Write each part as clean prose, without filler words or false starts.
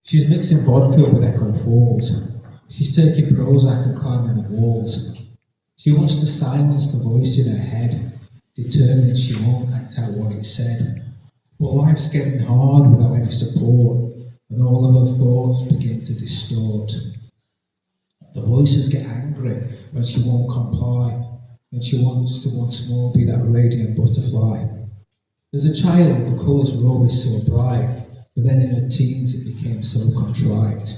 She's mixing vodka with Echo Falls. She's taking Prozac and climbing the walls. She wants to silence the voice in her head, determined she won't act out what it said. But life's getting hard without any support, and all of her thoughts begin to distort. The voices get angry when she won't comply, and she wants to once more be that radiant butterfly. As a child, the colours were always so bright, but then in her teens it became so contrite.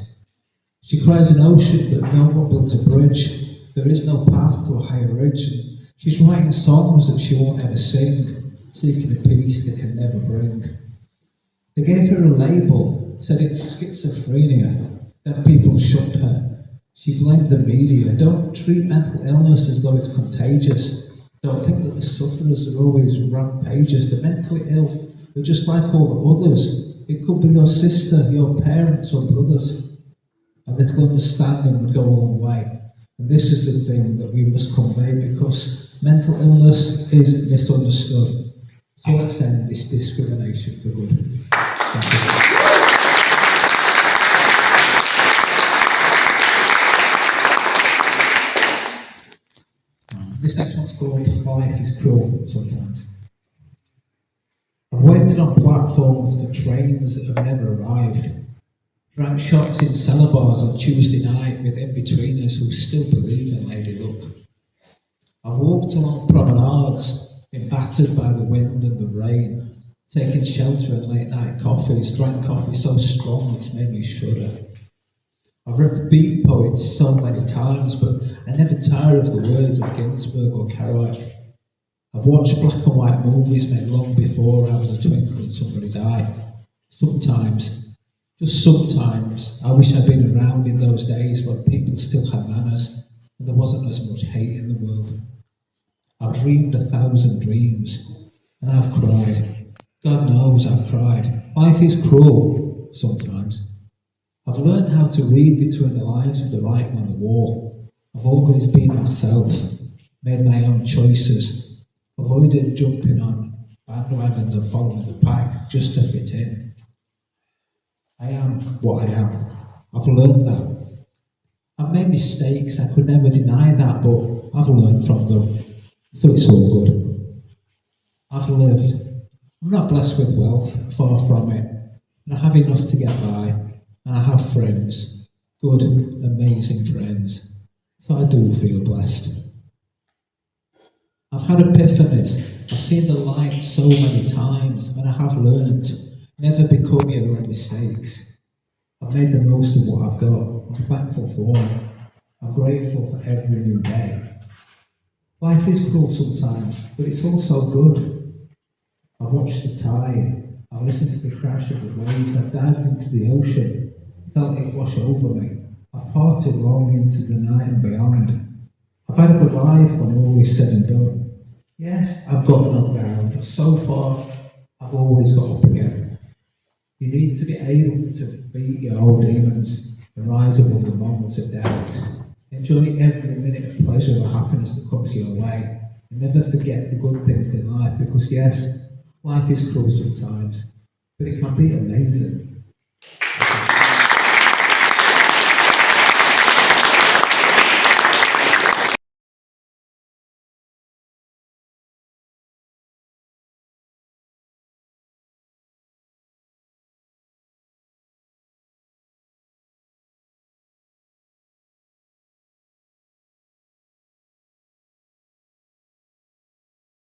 She cries an ocean, but no one built a bridge. There is no path to a higher ridge. And she's writing songs that she won't ever sing, seeking a peace they can never bring. They gave her a label, said it's schizophrenia. Then people shunned her. She blamed the media. Don't treat mental illness as though it's contagious. Don't think that the sufferers are always rampages. The mentally ill are just like all the others. It could be your sister, your parents or brothers. A little understanding would go a long way. And this is the thing that we must convey, because mental illness is misunderstood. So let's end this discrimination for good. Thank you. This next one's called Life is Cruel Sometimes. I've waited on platforms for trains that have never arrived. Drank shots in cellar bars on Tuesday night with in-betweeners who still believe in Lady Luck. I've walked along promenades, been battered by the wind and the rain, taken shelter in late night coffees, drank coffee so strong it's made me shudder. I've read beat poets so many times, but I never tire of the words of Ginsberg or Kerouac. I've watched black and white movies made long before I was a twinkle in somebody's eye. Sometimes, just sometimes, I wish I'd been around in those days when people still had manners and there wasn't as much hate in the world. I've dreamed 1,000 dreams and I've cried. God knows I've cried. Life is cruel sometimes. I've learned how to read between the lines of the writing on the wall. I've always been myself, made my own choices, avoided jumping on bandwagons and following the pack just to fit in. I am what I am. I've learned that. I've made mistakes, I could never deny that, but I've learned from them, so it's all good. I've lived. I'm not blessed with wealth, far from it, and I have enough to get by, and I have friends, good, amazing friends, so I do feel blessed. I've had epiphanies, I've seen the light so many times, and I have learned, never become your own mistakes. I've made the most of what I've got, I'm thankful for it, I'm grateful for every new day. Life is cruel sometimes, but it's also good. I've watched the tide, I've listened to the crash of the waves, I've dived into the ocean, felt it wash over me, I've parted long into the night and beyond. I've had a good life when all is said and done. Yes, I've got knocked down, but so far, I've always got up again. You need to be able to beat your old demons and rise above the moments of doubt. Enjoy every minute of pleasure or happiness that comes your way, and never forget the good things in life, because yes, life is cruel sometimes, but it can be amazing.